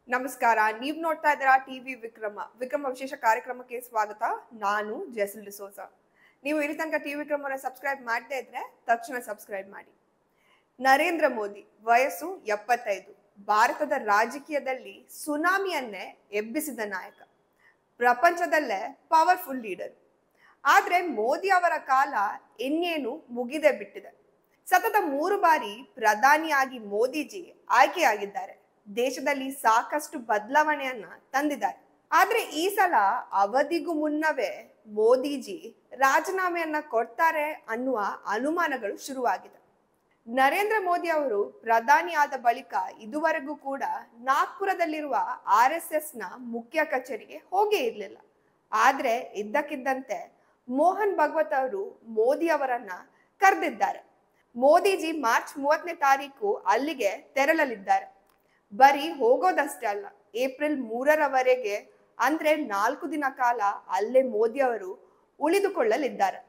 ನಮಸ್ಕಾರ. ನೀವು ನೋಡ್ತಾ ಇದ್ದೀರಾ ಟಿವಿ ವಿಕ್ರಮ ವಿಶೇಷ ಕಾರ್ಯಕ್ರಮಕ್ಕೆ ಸ್ವಾಗತ. ನಾನು ಜೆಸಿಲ್ ಡಿಸೋಜಾ. ನೀವು ಇಲ್ಲಿ ತನಕ ಟಿವಿ ವಿಕ್ರಮನ ಸಬ್ಸ್ಕ್ರೈಬ್ ಮಾಡದೇ ಇದ್ರೆ ತಕ್ಷಣ ಸಬ್ಸ್ಕ್ರೈಬ್ ಮಾಡಿ. ನರೇಂದ್ರ ಮೋದಿ ವಯಸ್ಸು 75. ಭಾರತದ ರಾಜಕೀಯದಲ್ಲಿ ಸುನಾಮಿಯನ್ನೇ ಎಬ್ಬಿಸಿದ ನಾಯಕ, ಪ್ರಪಂಚದಲ್ಲೇ ಪವರ್ಫುಲ್ ಲೀಡರ್. ಆದ್ರೆ ಮೋದಿ ಅವರ ಕಾಲ ಇನ್ನೇನು ಮುಗಿದೇ ಬಿಟ್ಟಿದೆ. ಸತತ 3 ಬಾರಿ ಪ್ರಧಾನಿಯಾಗಿ ಮೋದಿಜಿ ಆಯ್ಕೆಯಾಗಿದ್ದಾರೆ. ದೇಶದಲ್ಲಿ ಸಾಕಷ್ಟು ಬದಲಾವಣೆಯನ್ನ ತಂದಿದ್ದಾರೆ. ಆದ್ರೆ ಈ ಸಲ ಅವಧಿಗೂ ಮುನ್ನವೇ ಮೋದಿಜಿ ರಾಜೀನಾಮೆಯನ್ನ ಕೊಡ್ತಾರೆ ಅನ್ನುವ ಅನುಮಾನಗಳು ಶುರುವಾಗಿದೆ. ನರೇಂದ್ರ ಮೋದಿ ಅವರು ಪ್ರಧಾನಿ ಆದ ಬಳಿಕ ಇದುವರೆಗೂ ಕೂಡ ನಾಗ್ಪುರದಲ್ಲಿರುವ RSS ನ ಮುಖ್ಯ ಕಚೇರಿಗೆ ಹೋಗೇ ಇರಲಿಲ್ಲ. ಆದ್ರೆ ಇದ್ದಕ್ಕಿದ್ದಂತೆ ಮೋಹನ್ ಭಗವತ್ ಅವರು ಮೋದಿ ಅವರನ್ನ ಕರೆದಿದ್ದಾರೆ. ಮೋದಿಜಿ ಮಾರ್ಚ್ 30ನೇ ತಾರೀಕು ಅಲ್ಲಿಗೆ ತೆರಳಲಿದ್ದಾರೆ. ಬರೀ ಹೋಗೋದಷ್ಟೇ ಅಲ್ಲ, ಏಪ್ರಿಲ್ 3ರವರೆಗೆ ಅಂದ್ರೆ 4 ದಿನ ಕಾಲ ಅಲ್ಲೇ ಮೋದಿ ಅವರು ಉಳಿದುಕೊಳ್ಳಲಿದ್ದಾರೆ.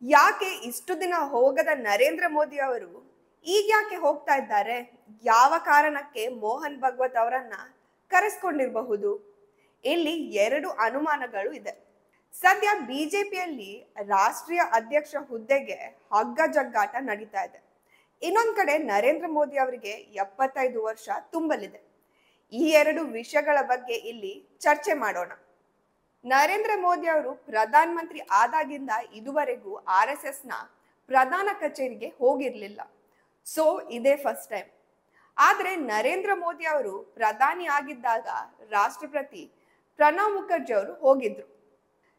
ಯಾಕೆ ಇಷ್ಟು ದಿನ ಹೋಗದ ನರೇಂದ್ರ ಮೋದಿ ಅವರು ಈಗ ಯಾಕೆ ಹೋಗ್ತಾ ಇದ್ದಾರೆ? ಯಾವ ಕಾರಣಕ್ಕೆ ಮೋಹನ್ ಭಗವತ್ ಅವರನ್ನ ಕರೆಸ್ಕೊಂಡಿರಬಹುದು? ಇಲ್ಲಿ 2 ಅನುಮಾನಗಳು ಇದೆ. ಸದ್ಯ ಬಿಜೆಪಿಯಲ್ಲಿ ರಾಷ್ಟ್ರೀಯ ಅಧ್ಯಕ್ಷ ಹುದ್ದೆಗೆ ಹಗ್ಗ ಜಗ್ಗಾಟ ನಡೀತಾ ಇದೆ. ಇನ್ನೊಂದ್ ಕಡೆ ನರೇಂದ್ರ ಮೋದಿ ಅವರಿಗೆ 75 ವರ್ಷ ತುಂಬಲಿದೆ. ಈ 2 ವಿಷಯಗಳ ಬಗ್ಗೆ ಇಲ್ಲಿ ಚರ್ಚೆ ಮಾಡೋಣ. ನರೇಂದ್ರ ಮೋದಿ ಅವರು ಪ್ರಧಾನ ಮಂತ್ರಿ ಆದಾಗಿಂದ ಇದುವರೆಗೂ RSS ನ ಪ್ರಧಾನ ಕಚೇರಿಗೆ ಹೋಗಿರ್ಲಿಲ್ಲ. ಸೊ ಇದೇ ಫಸ್ಟ್ ಟೈಮ್. ಆದ್ರೆ ನರೇಂದ್ರ ಮೋದಿ ಅವರು ಪ್ರಧಾನಿ ಆಗಿದ್ದಾಗ ರಾಷ್ಟ್ರಪತಿ ಪ್ರಣವ್ ಮುಖರ್ಜಿ ಅವರು ಹೋಗಿದ್ರು.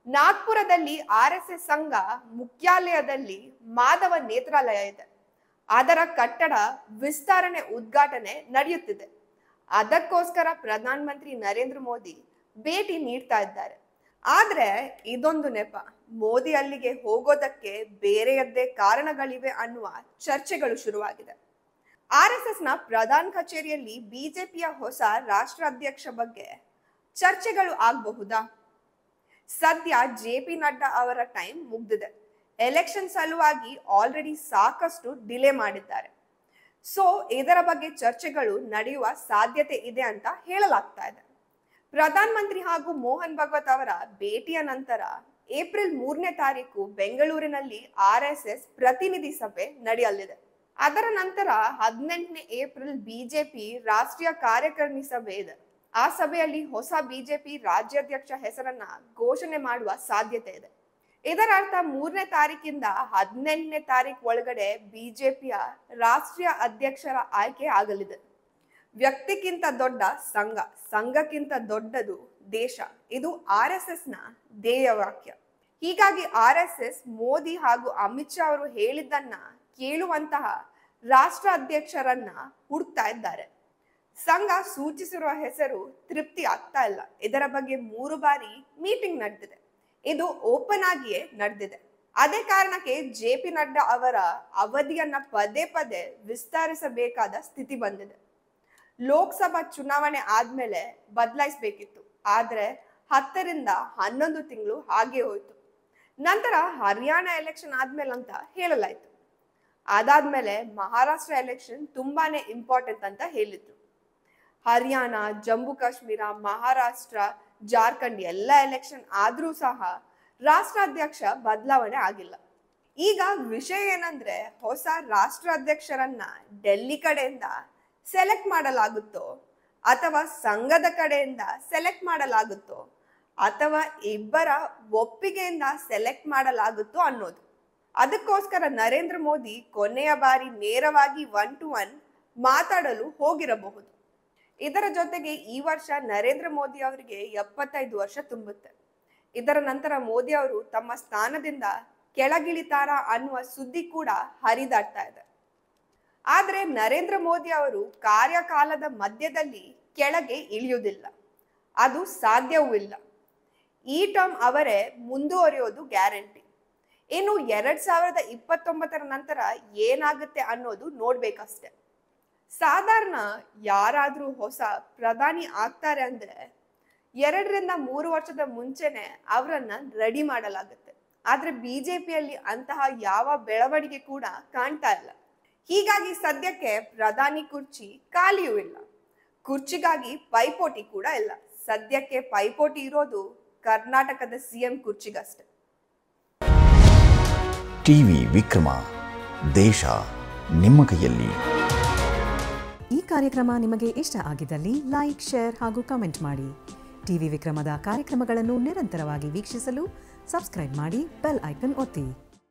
ನಾಗ್ಪುರದಲ್ಲಿ RSS ಸಂಘ ಮುಖ್ಯಾಲಯದಲ್ಲಿ ಮಾಧವ ನೇತ್ರಾಲಯ ಇದೆ. ಅದರ ಕಟ್ಟಡ ವಿಸ್ತರಣೆ ಉದ್ಘಾಟನೆ ನಡೆಯುತ್ತಿದೆ. ಅದಕ್ಕೋಸ್ಕರ ಪ್ರಧಾನ ಮಂತ್ರಿ ನರೇಂದ್ರ ಮೋದಿ ಭೇಟಿ ನೀಡ್ತಾ ಇದ್ದಾರೆ. ಆದ್ರೆ ಇದೊಂದು ನೆಪ, ಮೋದಿ ಅಲ್ಲಿಗೆ ಹೋಗೋದಕ್ಕೆ ಬೇರೆಯದ್ದೇ ಕಾರಣಗಳಿವೆ ಅನ್ನುವ ಚರ್ಚೆಗಳು ಶುರುವಾಗಿದೆ. RSS ನ ಪ್ರಧಾನ ಕಚೇರಿಯಲ್ಲಿ ಬಿಜೆಪಿಯ ಹೊಸ ರಾಷ್ಟ್ರಾಧ್ಯಕ್ಷ ಬಗ್ಗೆ ಚರ್ಚೆಗಳು ಆಗಬಹುದಾ? ಸದ್ಯ JP ನಡ್ಡಾ ಅವರ ಟೈಮ್ ಮುಗ್ದಿದೆ. ಎಲೆಕ್ಷನ್ ಸಲುವಾಗಿ ಆಲ್ರೆಡಿ ಸಾಕಷ್ಟು ಡಿಲೇ ಮಾಡಿದ್ದಾರೆ. ಸೊ ಇದರ ಬಗ್ಗೆ ಚರ್ಚೆಗಳು ನಡೆಯುವ ಸಾಧ್ಯತೆ ಇದೆ ಅಂತ ಹೇಳಲಾಗ್ತಾ ಇದೆ. ಪ್ರಧಾನ ಮಂತ್ರಿ ಹಾಗೂ ಮೋಹನ್ ಭಗವತ್ ಅವರ ಭೇಟಿಯ ನಂತರ ಏಪ್ರಿಲ್ 3ನೇ ತಾರೀಕು ಬೆಂಗಳೂರಿನಲ್ಲಿ RSS ಪ್ರತಿನಿಧಿ ಸಭೆ ನಡೆಯಲಿದೆ. ಅದರ ನಂತರ 18ನೇ ಏಪ್ರಿಲ್ ಬಿಜೆಪಿ ರಾಷ್ಟ್ರೀಯ ಕಾರ್ಯಕಾರಿಣಿ ಸಭೆ ಇದೆ. ಆ ಸಭೆಯಲ್ಲಿ ಹೊಸ ಬಿಜೆಪಿ ರಾಜ್ಯಾಧ್ಯಕ್ಷ ಹೆಸರನ್ನ ಘೋಷಣೆ ಮಾಡುವ ಸಾಧ್ಯತೆ ಇದೆ. ಇದರ ಅರ್ಥ 3ನೇ ತಾರೀಕಿಂದ 18ನೇ ತಾರೀಕು ಒಳಗಡೆ ಬಿಜೆಪಿಯ ರಾಷ್ಟ್ರೀಯ ಅಧ್ಯಕ್ಷರ ಆಯ್ಕೆ ಆಗಲಿದೆ. ವ್ಯಕ್ತಿಗಿಂತ ದೊಡ್ಡ ಸಂಘ, ಸಂಘಕ್ಕಿಂತ ದೊಡ್ಡದು ದೇಶ, ಇದು RSS ನ ಧ್ಯೇಯವಾಕ್ಯ. ಹೀಗಾಗಿ RSS ಮೋದಿ ಹಾಗೂ ಅಮಿತ್ ಶಾ ಅವರು ಹೇಳಿದ್ದನ್ನ ಕೇಳುವಂತಹ ರಾಷ್ಟ್ರ ಅಧ್ಯಕ್ಷರನ್ನ ಹುಡುಕ್ತಾ ಇದ್ದಾರೆ. ಸಂಘ ಸೂಚಿಸಿರುವ ಹೆಸರು ತೃಪ್ತಿ ಆಗ್ತಾ ಇಲ್ಲ. ಇದರ ಬಗ್ಗೆ 3 ಬಾರಿ ಮೀಟಿಂಗ್ ನಡೆದಿದೆ. ಇದು ಓಪನ್ ಆಗಿಯೇ ನಡೆದಿದೆ. ಅದೇ ಕಾರಣಕ್ಕೆ JP ನಡ್ಡಾ ಅವರ ಅವಧಿಯನ್ನ ಪದೇ ಪದೇ ವಿಸ್ತರಿಸಬೇಕಾದ ಸ್ಥಿತಿ ಬಂದಿದೆ. ಲೋಕಸಭಾ ಚುನಾವಣೆ ಆದ್ಮೇಲೆ ಬದಲಾಯಿಸಬೇಕಿತ್ತು. ಆದ್ರೆ 10ರಿಂದ 11 ತಿಂಗಳು ಹಾಗೆ ಹೋಯ್ತು. ನಂತರ ಹರಿಯಾಣ ಎಲೆಕ್ಷನ್ ಆದ್ಮೇಲೆ ಅಂತ ಹೇಳಲಾಯ್ತು. ಅದಾದ್ಮೇಲೆ ಮಹಾರಾಷ್ಟ್ರ ಎಲೆಕ್ಷನ್ ತುಂಬಾನೇ ಇಂಪಾರ್ಟೆಂಟ್ ಅಂತ ಹೇಳಿದ್ರು. ಹರಿಯಾಣ, ಜಮ್ಮು ಕಾಶ್ಮೀರ, ಮಹಾರಾಷ್ಟ್ರ, ಜಾರ್ಖಂಡ್ ಎಲ್ಲ ಎಲೆಕ್ಷನ್ ಆದ್ರೂ ಸಹ ರಾಷ್ಟ್ರಾಧ್ಯಕ್ಷ ಬದಲಾವಣೆ ಆಗಿಲ್ಲ. ಈಗ ವಿಷಯ ಏನಂದ್ರೆ, ಹೊಸ ರಾಷ್ಟ್ರಾಧ್ಯಕ್ಷರನ್ನ ಡೆಲ್ಲಿ ಕಡೆಯಿಂದ ಸೆಲೆಕ್ಟ್ ಮಾಡಲಾಗುತ್ತೋ ಅಥವಾ ಸಂಘದ ಕಡೆಯಿಂದ ಸೆಲೆಕ್ಟ್ ಮಾಡಲಾಗುತ್ತೋ ಅಥವಾ ಇಬ್ಬರ ಒಪ್ಪಿಗೆಯಿಂದ ಸೆಲೆಕ್ಟ್ ಮಾಡಲಾಗುತ್ತೋ ಅನ್ನೋದು. ಅದಕ್ಕೋಸ್ಕರ ನರೇಂದ್ರ ಮೋದಿ ಕೊನೆಯ ಬಾರಿ ನೇರವಾಗಿ 1 to 1 ಮಾತಾಡಲು ಹೋಗಿರಬಹುದು. ಇದರ ಜೊತೆಗೆ ಈ ವರ್ಷ ನರೇಂದ್ರ ಮೋದಿ ಅವರಿಗೆ 75 ವರ್ಷ ತುಂಬುತ್ತೆ. ಇದರ ನಂತರ ಮೋದಿ ಅವರು ತಮ್ಮ ಸ್ಥಾನದಿಂದ ಕೆಳಗಿಳಿತಾರ ಅನ್ನುವ ಸುದ್ದಿ ಕೂಡ ಹರಿದಾಡ್ತಾ ಇದೆ. ಆದ್ರೆ ನರೇಂದ್ರ ಮೋದಿ ಅವರು ಕಾರ್ಯಕಾಲದ ಮಧ್ಯದಲ್ಲಿ ಕೆಳಗೆ ಇಳಿಯುವುದಿಲ್ಲ, ಅದು ಸಾಧ್ಯವೂ ಇಲ್ಲ. ಈ ಟರ್ಮ್ ಅವರೇ ಮುಂದುವರಿಯೋದು ಗ್ಯಾರಂಟಿ. ಇನ್ನು 2029ರ ನಂತರ ಏನಾಗುತ್ತೆ ಅನ್ನೋದು ನೋಡ್ಬೇಕಷ್ಟೆ. ಸಾಧಾರಣ ಯಾರಾದ್ರೂ ಹೊಸ ಪ್ರಧಾನಿ ಆಗ್ತಾರೆ ಅಂದ್ರೆ 2ರಿಂದ 3 ವರ್ಷದ ಮುಂಚೆನೆ ಅವರನ್ನ ರೆಡಿ ಮಾಡಲಾಗುತ್ತೆ. ಆದ್ರೆ ಬಿಜೆಪಿಯಲ್ಲಿ ಅಂತಹ ಯಾವ ಬೆಳವಣಿಗೆ ಕೂಡ ಕಾಣ್ತಾ ಇಲ್ಲ. ಹೀಗಾಗಿ ಸದ್ಯಕ್ಕೆ ಪ್ರಧಾನಿ ಕುರ್ಚಿ ಖಾಲಿಯೂ ಇಲ್ಲ. ಕುರ್ಚಿಗಾಗಿ ಪೈಪೋಟಿ ಕೂಡ ಇಲ್ಲ. ಸದ್ಯಕ್ಕೆ ಪೈಪೋಟಿ ಇರೋದು ಕರ್ನಾಟಕದ ಸಿಎಂ ಕುರ್ಚಿಗಷ್ಟೇ. ಟಿವಿ ವಿಕ್ರಮ, ದೇಶ ನಿಮ್ಮ ಕೈಯಲ್ಲಿ. ಈ ಕಾರ್ಯಕ್ರಮ ನಿಮಗೆ ಇಷ್ಟ ಆಗಿದ್ದಲ್ಲಿ ಲೈಕ್, ಶೇರ್ ಹಾಗೂ ಕಮೆಂಟ್ ಮಾಡಿ. ಟಿವಿ ವಿಕ್ರಮದ ಕಾರ್ಯಕ್ರಮಗಳನ್ನು ನಿರಂತರವಾಗಿ ವೀಕ್ಷಿಸಲು ಸಬ್ಸ್ಕ್ರೈಬ್ ಮಾಡಿ, ಬೆಲ್ ಐಕನ್ ಒತ್ತಿ.